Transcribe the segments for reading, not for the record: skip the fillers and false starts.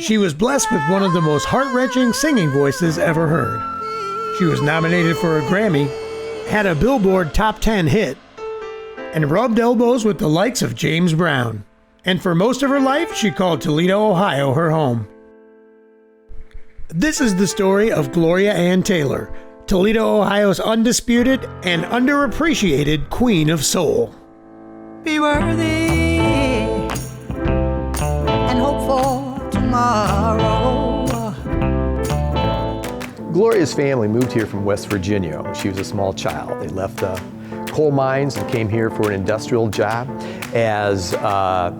She was blessed with one of the most heart-wrenching singing voices ever heard. She was nominated for a Grammy, had a Billboard Top 10 hit, and rubbed elbows with the likes of James Brown. And for most of her life, she called Toledo, Ohio, her home. This is the story of Gloria Ann Taylor, Toledo, Ohio's undisputed and underappreciated Queen of Soul. Be worthy and hope for tomorrow. Gloria's family moved here from West Virginia when she was a small child. They left the coal mines and came here for an industrial job. As a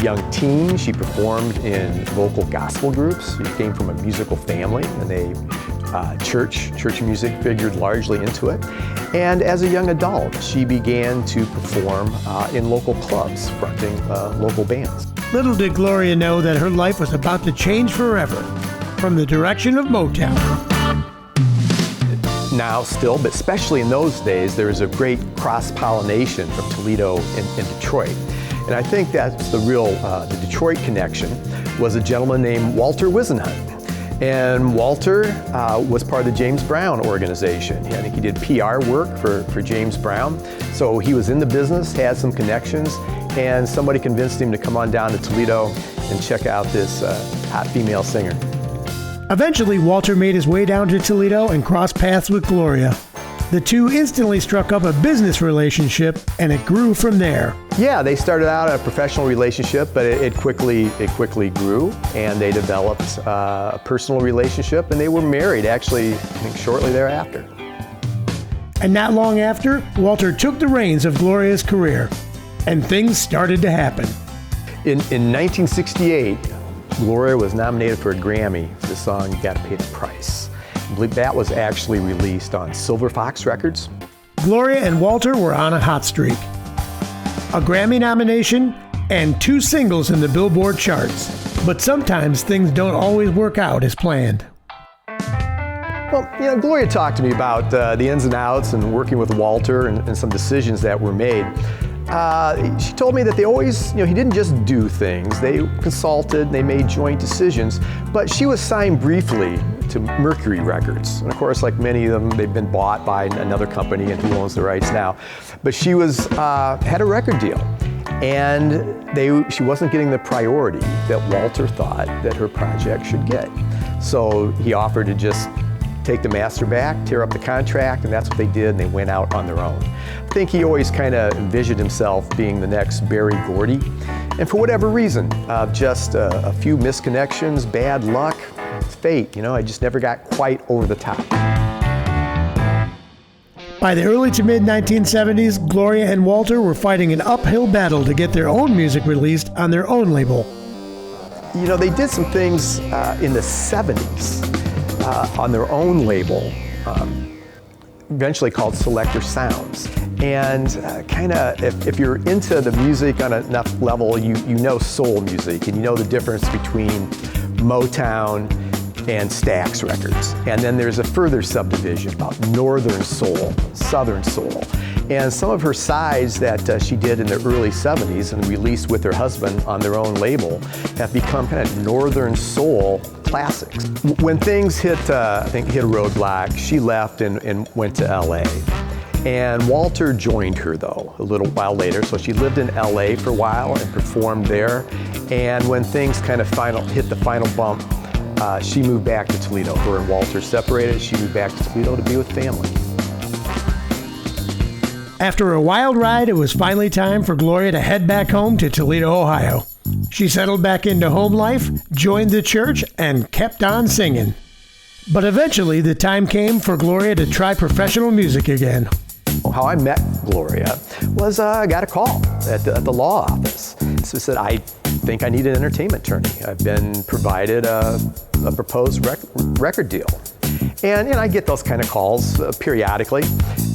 young teen, she performed in local gospel groups. She came from a musical family, and church music figured largely into it. And as a young adult, she began to perform in local clubs, fronting local bands. Little did Gloria know that her life was about to change forever, from the direction of Motown. Now still, but especially in those days, there was a great cross-pollination from Toledo and Detroit. And I think that's the real, the Detroit connection was a gentleman named Walter Wisenhunt. And Walter was part of the James Brown organization. I think he did PR work for James Brown. So he was in the business, had some connections, and somebody convinced him to come on down to Toledo and check out this hot female singer. Eventually, Walter made his way down to Toledo and crossed paths with Gloria. The two instantly struck up a business relationship, and it grew from there. Yeah, they started out a professional relationship, but it quickly grew, and they developed a personal relationship, and they were married, actually, I think shortly thereafter. And not long after, Walter took the reins of Gloria's career, and things started to happen. In 1968, Gloria was nominated for a Grammy for the song You Gotta Pay the Price. I believe that was actually released on Silver Fox Records. Gloria and Walter were on a hot streak. A Grammy nomination and 2 singles in the Billboard charts. But sometimes things don't always work out as planned. Well, Gloria talked to me about the ins and outs and working with Walter and some decisions that were made. She told me that they always, he didn't just do things. They consulted, they made joint decisions, but she was signed briefly to Mercury Records. And of course, like many of them, they've been bought by another company, and who owns the rights now. But she had a record deal, and she wasn't getting the priority that Walter thought that her project should get. So he offered to just take the master back, tear up the contract, and that's what they did, and they went out on their own. I think he always kind of envisioned himself being the next Berry Gordy, and for whatever reason, just a few misconnections, bad luck, fate, I just never got quite over the top. By the early to mid-1970s, Gloria and Walter were fighting an uphill battle to get their own music released on their own label. They did some things in the 70s. On their own label, eventually called Selector Sounds. And if you're into the music on enough level, you know soul music, and you know the difference between Motown and Stax Records. And then there's a further subdivision about Northern Soul, Southern Soul. And some of her sides that she did in the early 70s and released with her husband on their own label have become kind of Northern Soul classics. When things hit a roadblock, she left and went to LA. And Walter joined her though, a little while later. So she lived in LA for a while and performed there. And when things kind of hit the final bump, she moved back to Toledo. Her and Walter separated. She moved back to Toledo to be with family. After a wild ride, it was finally time for Gloria to head back home to Toledo, Ohio. She settled back into home life, joined the church, and kept on singing. But eventually, the time came for Gloria to try professional music again. How I met Gloria was I got a call at the law office. So I said, I think I need an entertainment attorney. I've been provided a proposed record deal. And I get those kind of calls periodically.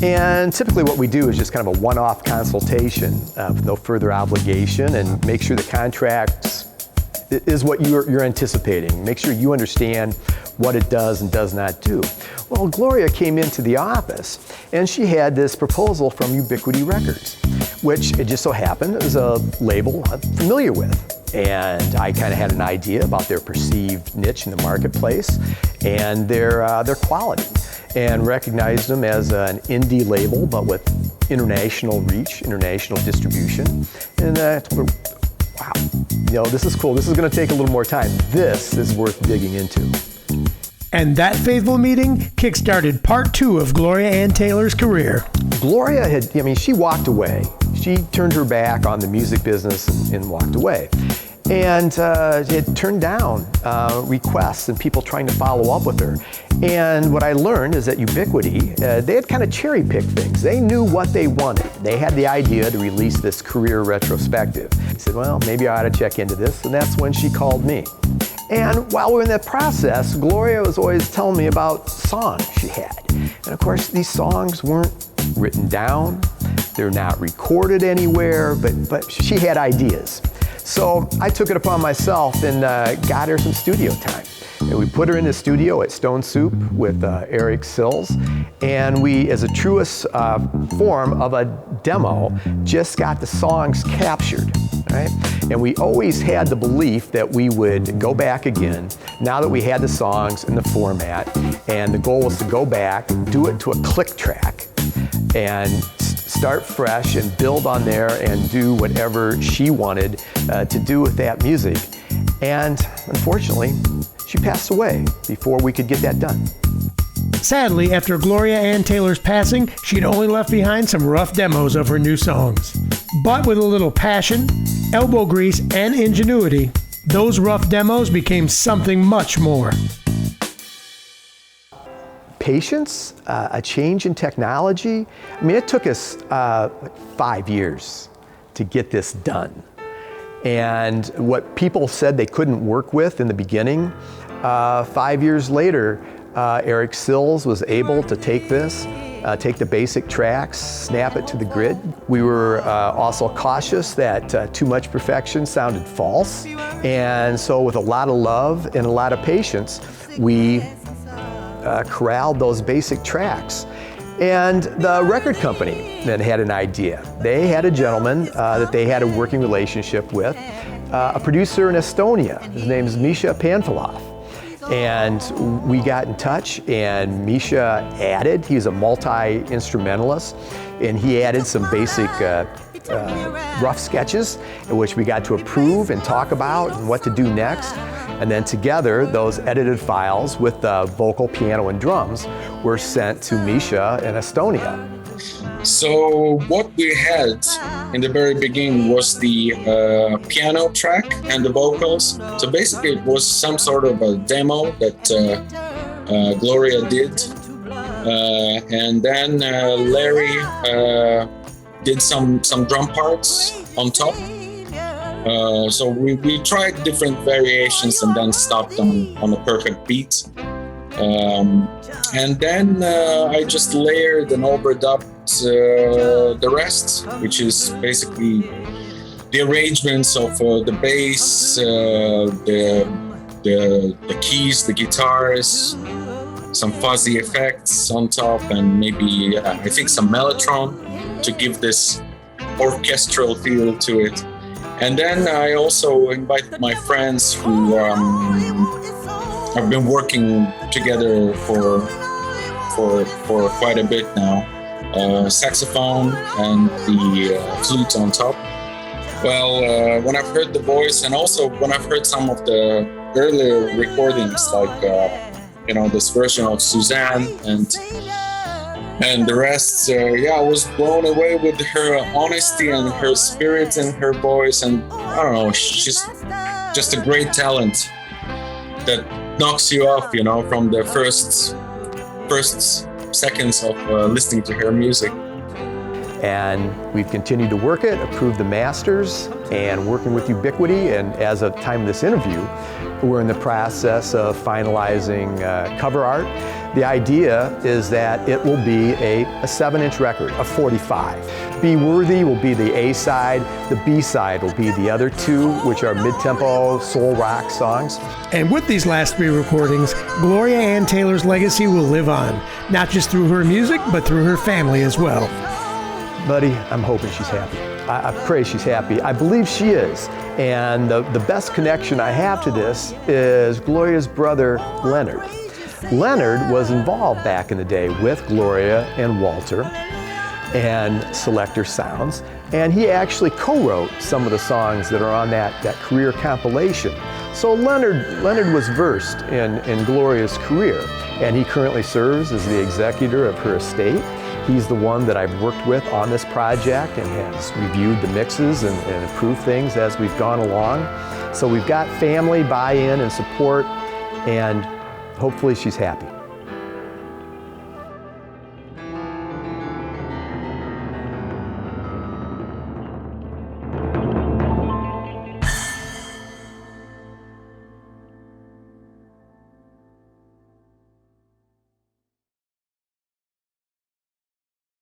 And typically what we do is just kind of a one-off consultation with no further obligation, and make sure the contract is what you're anticipating. Make sure you understand what it does and does not do. Well, Gloria came into the office and she had this proposal from Ubiquity Records, which it just so happened is a label I'm familiar with. And I kind of had an idea about their perceived niche in the marketplace and their quality, and recognized them as an indie label, but with international reach, international distribution. And I told her, wow, this is cool. This is going to take a little more time. This is worth digging into. And that faithful meeting kick-started part 2 of Gloria Ann Taylor's career. Gloria she walked away. She turned her back on the music business and walked away. And had turned down requests and people trying to follow up with her. And what I learned is that Ubiquity, they had kind of cherry-picked things. They knew what they wanted. They had the idea to release this career retrospective. I said, well, maybe I ought to check into this, and that's when she called me. And while we were in that process, Gloria was always telling me about songs she had. And of course, these songs weren't written down. They're not recorded anywhere, but she had ideas. So I took it upon myself and got her some studio time. And we put her in the studio at Stone Soup with Eric Sills, and we, as a truest form of a demo, just got the songs captured, right? And we always had the belief that we would go back again, now that we had the songs in the format, and the goal was to go back, do it to a click track, and start fresh and build on there and do whatever she wanted to do with that music. And unfortunately, she passed away before we could get that done. Sadly, after Gloria Ann Taylor's passing, she'd only left behind some rough demos of her new songs. But with a little passion, elbow grease, and ingenuity, those rough demos became something much more. Patience, a change in technology. It took us 5 years to get this done. And what people said they couldn't work with in the beginning, 5 years later, Eric Sills was able to take this, take the basic tracks, snap it to the grid. We were also cautious that too much perfection sounded false. And so with a lot of love and a lot of patience, we corralled those basic tracks. And the record company then had an idea. They had a gentleman that they had a working relationship with, a producer in Estonia. His name is Misha Panfilov. And we got in touch, and Misha added, he's a multi-instrumentalist, and he added some basic rough sketches in which we got to approve and talk about and what to do next. And then together, those edited files with the vocal, piano, and drums were sent to Misha in Estonia. So what we had in the very beginning was the piano track and the vocals. So basically it was some sort of a demo that Gloria did. And then Larry did some drum parts on top. So we tried different variations and then stopped on a perfect beat. And then I just layered and overdubbed the rest, which is basically the arrangements of the bass, the keys, the guitars, some fuzzy effects on top, and maybe I think some mellotron to give this orchestral feel to it. And then I also invite my friends who have been working together for quite a bit now. Saxophone and the flute on top. Well, when I've heard the voice, and also when I've heard some of the earlier recordings, like this version of Suzanne and the rest, I was blown away with her honesty and her spirit and her voice, and I don't know, she's just a great talent that knocks you off, from the first seconds of listening to her music. And we've continued to work it, approve the masters, and working with Ubiquity. And as of the time of this interview, we're in the process of finalizing cover art. The idea is that it will be a 7-inch record, a 45. Be Worthy will be the A side, the B side will be the other two, which are mid-tempo soul rock songs. And with these last 3 recordings, Gloria Ann Taylor's legacy will live on, not just through her music, but through her family as well. Buddy, I'm hoping she's happy. I pray she's happy. I believe she is. And the best connection I have to this is Gloria's brother, Leonard. Leonard was involved back in the day with Gloria and Walter and Selector Sounds, and he actually co-wrote some of the songs that are on that career compilation. So Leonard was versed in Gloria's career, and he currently serves as the executor of her estate. He's the one that I've worked with on this project and has reviewed the mixes and approved things as we've gone along. So we've got family buy-in and support, and hopefully she's happy.